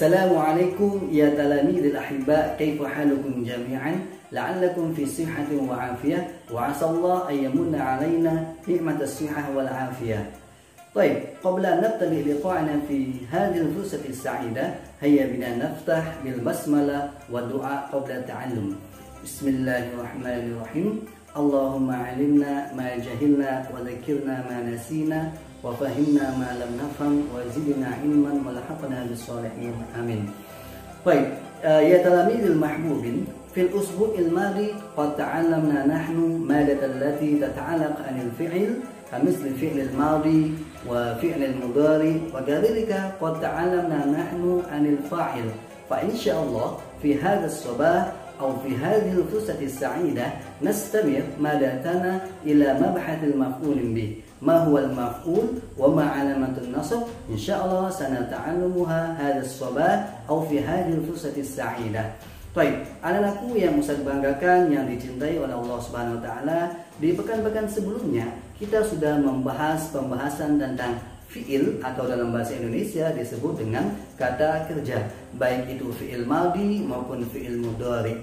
Assalamualaikum ya talamidil ahibba, kaifa halukum jami'an, la'allakum fi sihhatin wa afiyah, wa asallahu an yamunna alaina ni'matas sihhah wal afiyah. Baik, qabla nabtadi liqa'ana fi hadhihi al-fursati as-sa'ida, hayya bina naftah bil basmalah wa du'a qabla ta'allum. Bismillahirrahmanirrahim. Allahumma 'allimna ma jahilna wa dzakirna ma nasina wa fahimna ma lam nafham wa zidna ilman wa lahaqna bis salihin. Amin. Baik, ya talamidil mahbubin, fil usbu'il madi qad ta'allamna nahnu madatan allati tata'allaq 'anil fi'l kamisli fi'lil madi wa fi'lil mudhari, wa kadzalika qad ta'allamna nahnu 'anil fa'il. Fa insyaallah fi hadzal sabah أو في هذه الفرصة السعيدة نستمر مادتنا إلى مبحث المفعول به. ما هو المفعول وما علامة النصب؟ إن شاء الله سنتعلمها هذا الصباح أو في هذه الفرصة السعيدة. Baik, anak-anakku yang Ustaz banggakan, yang dicintai oleh Allah Subhanahu wa taala, di pekan-pekan sebelumnya kita sudah membahas pembahasan tentang fi'il atau dalam bahasa Indonesia disebut dengan kata kerja, baik itu fi'il madhi maupun fi'il mudhari.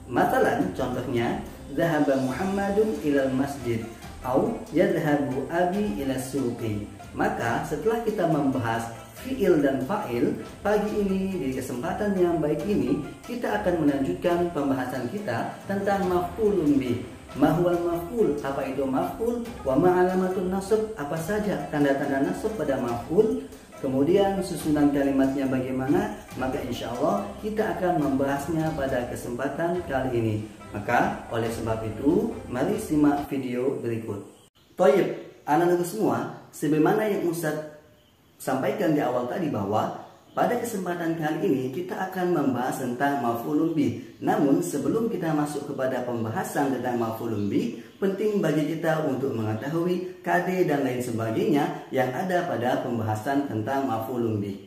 Masalan, contohnya dhahaba Muhammadun ilal masjid atau yadhhabu abi ila suqi. Maka setelah kita membahas fi'il dan fa'il, pagi ini di kesempatan yang baik ini kita akan melanjutkan pembahasan kita tentang maf'ulun bih. Mahwal maf'ul, apa itu maf'ul? Wa ma'alamatun nasab, apa saja tanda-tanda nasab pada maf'ul? Kemudian susunan kalimatnya bagaimana? Maka insya Allah kita akan membahasnya pada kesempatan kali ini. Maka oleh sebab itu, mari simak video berikut. Toyib, anak-anakku semua, sebagaimana yang Ustaz sampaikan di awal tadi bahwa pada kesempatan kali ini kita akan membahas tentang maf'ulun bih. Namun sebelum kita masuk kepada pembahasan tentang maf'ulun bih, penting bagi kita untuk mengetahui KD dan lain sebagainya yang ada pada pembahasan tentang maf'ulun bih.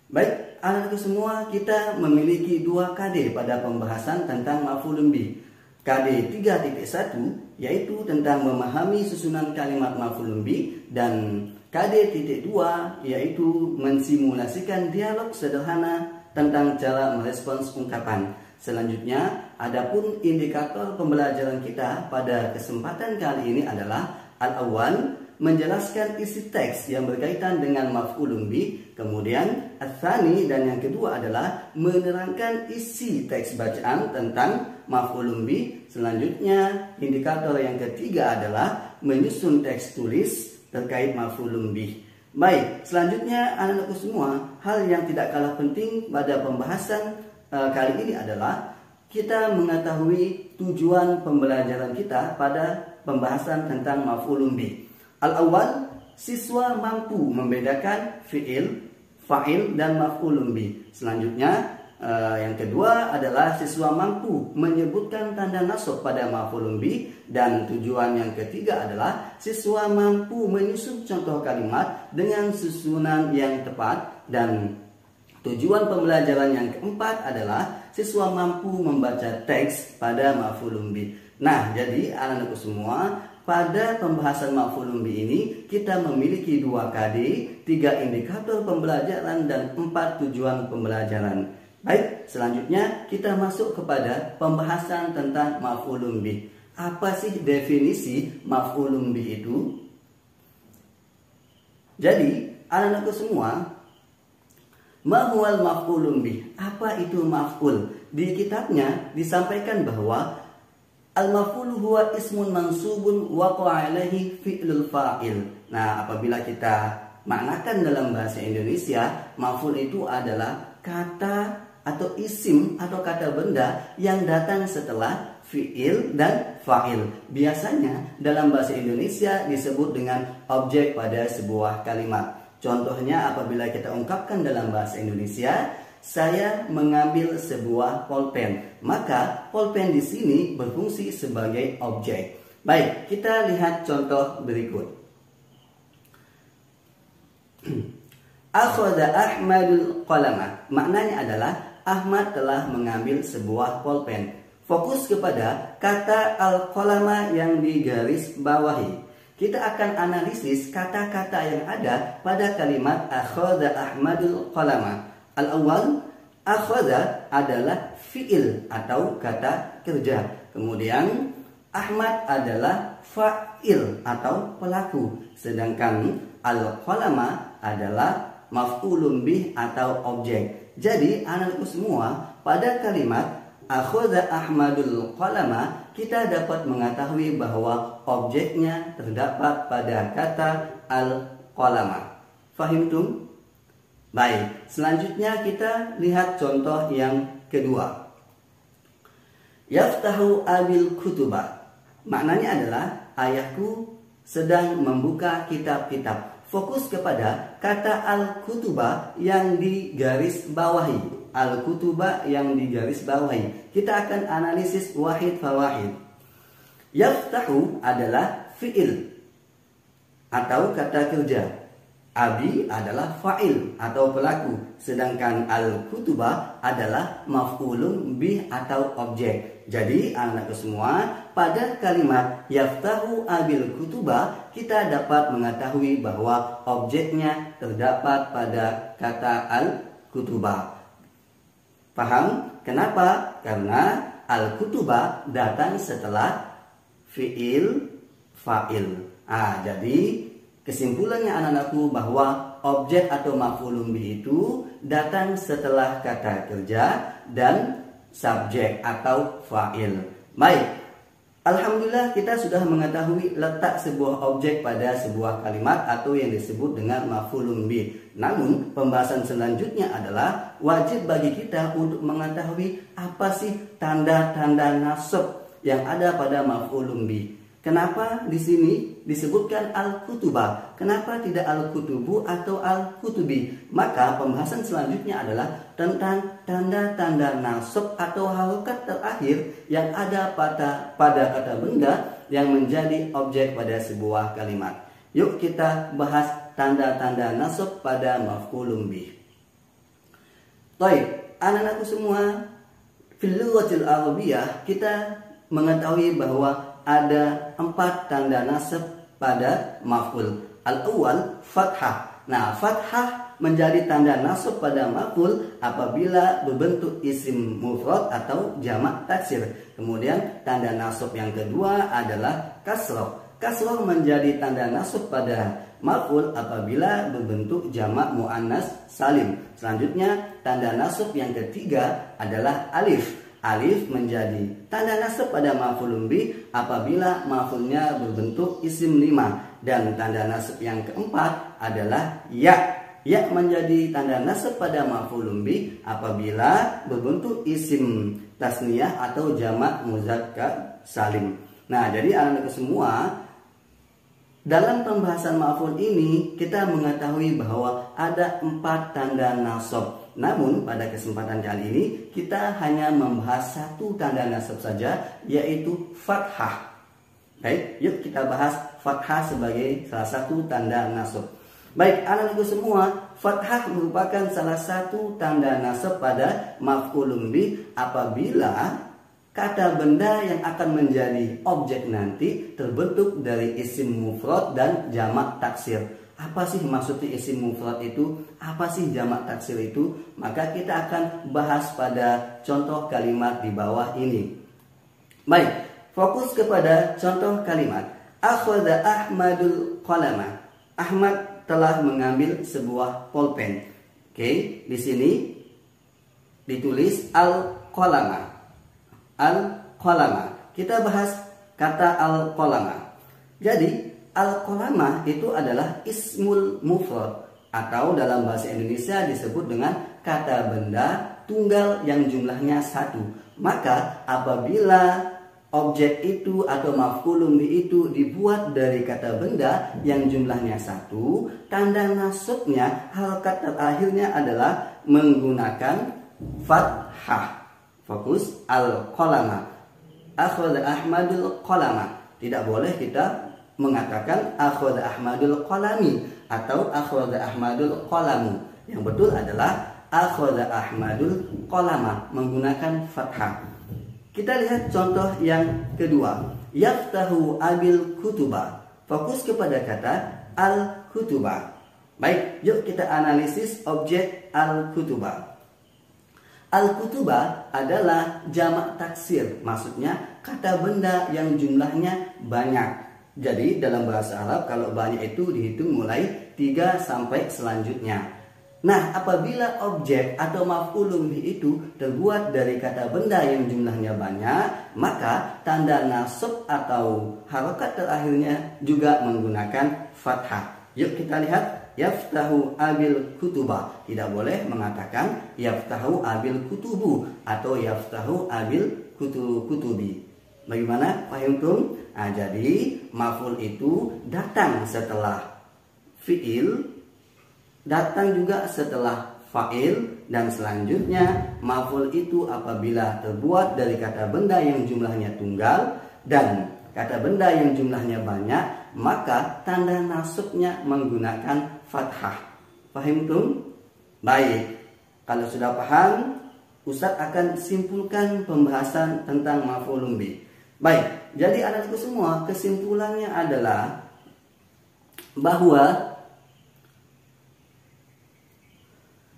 Baik, anak-anakku semua, kita memiliki dua KD pada pembahasan tentang maf'ulun bih. KD 3.1 yaitu tentang memahami susunan kalimat maf'ulun bih, dan KD titik 2 yaitu mensimulasikan dialog sederhana tentang cara merespons ungkapan. Selanjutnya, adapun indikator pembelajaran kita pada kesempatan kali ini adalah al-awwal, menjelaskan isi teks yang berkaitan dengan maf'ulun bih. Kemudian al-thani, dan yang kedua adalah menerangkan isi teks bacaan tentang maf'ulun bih. Selanjutnya, indikator yang ketiga adalah menyusun teks tulis terkait maf'ulun bih. Baik, selanjutnya anak-anakku semua, hal yang tidak kalah penting pada pembahasan kali ini adalah kita mengetahui tujuan pembelajaran kita pada pembahasan tentang maf'ulun bih. Al-awwal, siswa mampu membedakan fi'il, fa'il dan maf'ulun bih. Selanjutnya, yang kedua adalah siswa mampu menyebutkan tanda nasab pada maf'ulun bih, dan tujuan yang ketiga adalah siswa mampu menyusun contoh kalimat dengan susunan yang tepat, dan tujuan pembelajaran yang keempat adalah siswa mampu membaca teks pada maf'ulun bih. Nah, jadi anak-anakku semua, pada pembahasan maf'ulun bih ini kita memiliki 2 KD, 3 indikator pembelajaran dan 4 tujuan pembelajaran. Baik, selanjutnya kita masuk kepada pembahasan tentang maf'ulun bih. Apa sih definisi maf'ulun bih itu? Jadi, anak-anakku semua, ma huwal maf'ulun bih? Apa itu maf'ul? Di kitabnya disampaikan bahwa al-maf'ul huwa ismun mansubun waqa'a alaihi fi'lul fa'il. Nah, apabila kita maknakan dalam bahasa Indonesia, maf'ul itu adalah kata atau isim atau kata benda yang datang setelah fi'il dan fa'il. Biasanya dalam bahasa Indonesia disebut dengan objek pada sebuah kalimat. Contohnya apabila kita ungkapkan dalam bahasa Indonesia, saya mengambil sebuah pulpen, maka pulpen di sini berfungsi sebagai objek. Baik, kita lihat contoh berikut. Akhadha Ahmadul qalama. Maknanya adalah Ahmad telah mengambil sebuah pulpen. Fokus kepada kata al-qalama yang digaris bawahi. Kita akan analisis kata-kata yang ada pada kalimat akhadha Ahmadul qalama. Al-awwal, akhadha adalah fi'il atau kata kerja. Kemudian Ahmad adalah fa'il atau pelaku. Sedangkan al-qalama adalah maf'ulun bih atau objek. Jadi anak-anakku semua, pada kalimat akhadha Ahmadul qalama kita dapat mengetahui bahwa objeknya terdapat pada kata al-qalama. Fahimtum? Baik, selanjutnya kita lihat contoh yang kedua. Yaftahu abil kutuba. Maknanya adalah ayahku sedang membuka kitab-kitab. Fokus kepada kata al-kutuba yang digaris bawahi. Al-kutuba yang digaris bawahi. Kita akan analisis wahid fawahid. Yaftahu adalah fi'il atau kata kerja. Abi adalah fa'il atau pelaku, sedangkan al-kutuba adalah maf'ulun bih atau objek. Jadi anak-anakku semua, pada kalimat yaftahu abil kutuba kita dapat mengetahui bahwa objeknya terdapat pada kata al-kutuba. Paham? Kenapa? Karena al-kutuba datang setelah fi'il fa'il. Jadi kesimpulannya anak-anakku bahwa objek atau maf'ulun bih itu datang setelah kata kerja dan subjek atau fa'il. Baik, alhamdulillah kita sudah mengetahui letak sebuah objek pada sebuah kalimat atau yang disebut dengan maf'ulun bih. Namun pembahasan selanjutnya adalah wajib bagi kita untuk mengetahui apa sih tanda-tanda nasab yang ada pada maf'ulun bih. Kenapa di sini disebutkan al-kutuba? Kenapa tidak al-kutubu atau al-kutubi? Maka pembahasan selanjutnya adalah tentang tanda-tanda nasab atau harokat terakhir yang ada pada kata benda yang menjadi objek pada sebuah kalimat. Yuk kita bahas tanda-tanda nasab pada maf'ulun bih. Baik, anak-anakku semua, fil lughatil arabiyyah kita mengetahui bahwa ada 4 tanda nasab pada maf'ul. Al-awwal fathah. Nah, fathah menjadi tanda nasab pada maf'ul apabila berbentuk isim mufrad atau jamak taksir. Kemudian tanda nasab yang kedua adalah kasrah. Kasrah menjadi tanda nasab pada maf'ul apabila berbentuk jamak muannas salim. Selanjutnya tanda nasab yang ketiga adalah alif. Alif menjadi tanda nasab pada maf'ulun bih apabila maf'ulnya berbentuk isim 5. Dan tanda nasab yang keempat adalah ya. Ya menjadi tanda nasab pada maf'ulun bih apabila berbentuk isim tasniyah atau jamak muzakkar salim. Nah, jadi anak-anak semua, dalam pembahasan maf'ul ini kita mengetahui bahwa ada 4 tanda nasab. Namun pada kesempatan kali ini kita hanya membahas 1 tanda nasab saja, yaitu fathah. Baik, yuk kita bahas fathah sebagai salah satu tanda nasab. Baik, anak-anakku semua, fathah merupakan salah satu tanda nasab pada maf'ulun bih apabila kata benda yang akan menjadi objek nanti terbentuk dari isim mufrad dan jamak taksir. Apa sih maksudnya isim mufrad itu? Apa sih jamak taksir itu? Maka kita akan bahas pada contoh kalimat di bawah ini. Baik, fokus kepada contoh kalimat. Akhadha Ahmadul qalama. Ahmad telah mengambil sebuah pulpen. Oke, di sini ditulis al-qalama. Al-qalama. Kita bahas kata al-qalama. Jadi al-qalama itu adalah ismul mufrad atau dalam bahasa Indonesia disebut dengan kata benda tunggal yang jumlahnya 1. Maka apabila objek itu atau maf'ulun bih itu dibuat dari kata benda yang jumlahnya 1, tanda nasabnya harokat terakhirnya adalah menggunakan fathah. Fokus al-qalama. Akhadha Ahmadul qalama. Tidak boleh kita mengatakan akhadha Ahmadul qalami atau akhadha Ahmadul qalamu. Yang betul adalah akhadha Ahmadul qalama menggunakan fathah. Kita lihat contoh yang kedua. Yaftahu abil kutuba. Fokus kepada kata al-kutuba. Baik, yuk kita analisis objek al-kutuba. Al-kutubah adalah jamak taksir, maksudnya kata benda yang jumlahnya banyak. Jadi dalam bahasa Arab kalau banyak itu dihitung mulai 3 sampai selanjutnya. Nah, apabila objek atau maf'ulun bih itu terbuat dari kata benda yang jumlahnya banyak, maka tanda nasab atau harokat terakhirnya juga menggunakan fathah. Yuk kita lihat. Yaftahu abil kutubah. Tidak boleh mengatakan yaftahu abil kutubu atau yaftahu abil kutubi. Bagaimana? Fahimtum? Nah, jadi maf'ul itu datang setelah fi'il, datang juga setelah fa'il, dan selanjutnya maf'ul itu apabila terbuat dari kata benda yang jumlahnya tunggal dan kata benda yang jumlahnya banyak, maka tanda nasabnya menggunakan fathah. Paham tuh? Baik. Kalau sudah paham, Ustaz akan simpulkan pembahasan tentang maf'ulun bih. Baik. Jadi anak-anakku semua, kesimpulannya adalah bahwa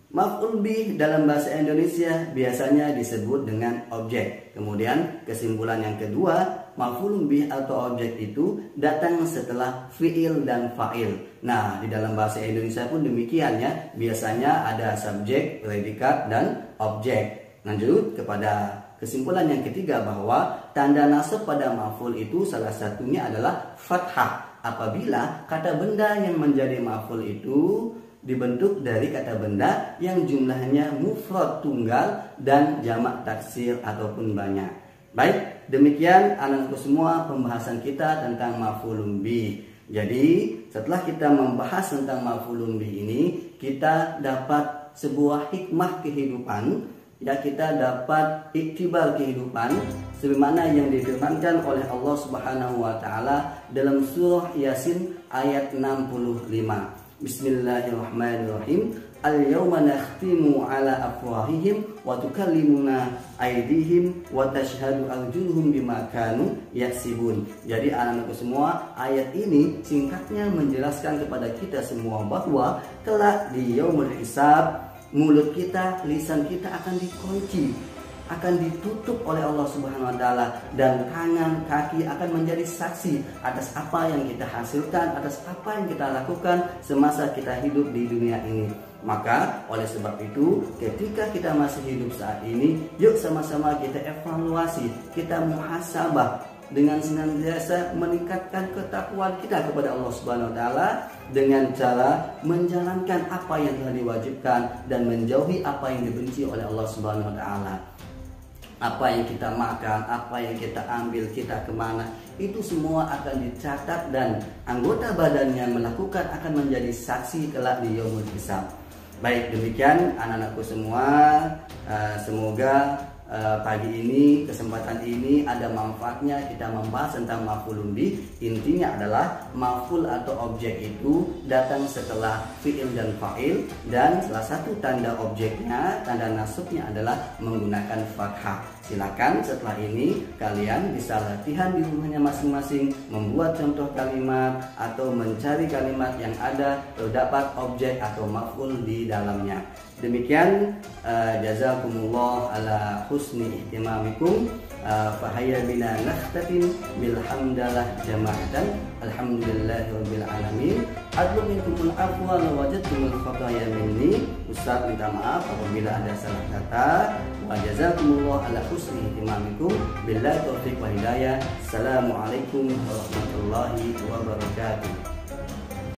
maf'ul bih dalam bahasa Indonesia biasanya disebut dengan objek. Kemudian kesimpulan yang kedua, maf'ul bih atau objek itu datang setelah fi'il dan fa'il. Nah, di dalam bahasa Indonesia pun demikian ya. Biasanya ada subjek, predikat, dan objek. Lanjut kepada kesimpulan yang ketiga bahwa tanda nasab pada maf'ul itu salah satunya adalah fathah. Apabila kata benda yang menjadi maf'ul itu dibentuk dari kata benda yang jumlahnya mufrad tunggal dan jamak taksir ataupun banyak. Baik, demikian anak-anakku semua pembahasan kita tentang maf'ulun bih. Jadi setelah kita membahas tentang maf'ulun bih ini, kita dapat sebuah hikmah kehidupan, ya, kita dapat iktibar kehidupan sebagaimana yang difirmankan oleh Allah Subhanahu wa taala dalam surah Yasin ayat 65. Bismillahirrahmanirrahim. Al-yawma nakhtimu ala afwahihim wa tukallimuna aydihim wa tashhadu arjuluhum bima kanu yaksibun. Jadi anak-anakku semua, ayat ini singkatnya menjelaskan kepada kita semua bahwa kelak di yaumul hisab, mulut kita, lisan kita akan dikunci, akan ditutup oleh Allah Subhanahu wa taala, dan tangan, kaki akan menjadi saksi atas apa yang kita hasilkan, atas apa yang kita lakukan semasa kita hidup di dunia ini. Maka oleh sebab itu, ketika kita masih hidup saat ini, yuk sama-sama kita evaluasi, kita muhasabah dengan senantiasa meningkatkan ketakwaan kita kepada Allah Subhanahu wa taala dengan cara menjalankan apa yang telah diwajibkan dan menjauhi apa yang dibenci oleh Allah Subhanahu wa taala. Apa yang kita makan, apa yang kita ambil, kita kemana, itu semua akan dicatat dan anggota badan yang melakukan akan menjadi saksi kelak di yaumul hisab. Baik, demikian anak-anakku semua, semoga pagi ini, kesempatan ini ada manfaatnya kita membahas tentang maf'ulun bih. Intinya adalah maf'ul atau objek itu datang setelah fi'il dan fa'il, dan salah satu tanda objeknya, tanda nasabnya adalah menggunakan fathah. Silakan setelah ini kalian bisa latihan di rumahnya masing-masing, membuat contoh kalimat atau mencari kalimat yang ada terdapat objek atau maf'ul di dalamnya. Demikian, jazakumullah ala husni ihtimamikum. Fahayya bina nakhtatim bilhamdalah jama'atan. Alhamdulillahirabbil alamin. Adlu minkumul afwa wa wajadtumul khataya minni. Ustaz minta maaf apabila ada salah kata. Wa jazakumullah ala husni ihtimamikum. Billahi taufiq wa hidayah. Assalamualaikum warahmatullahi wabarakatuh.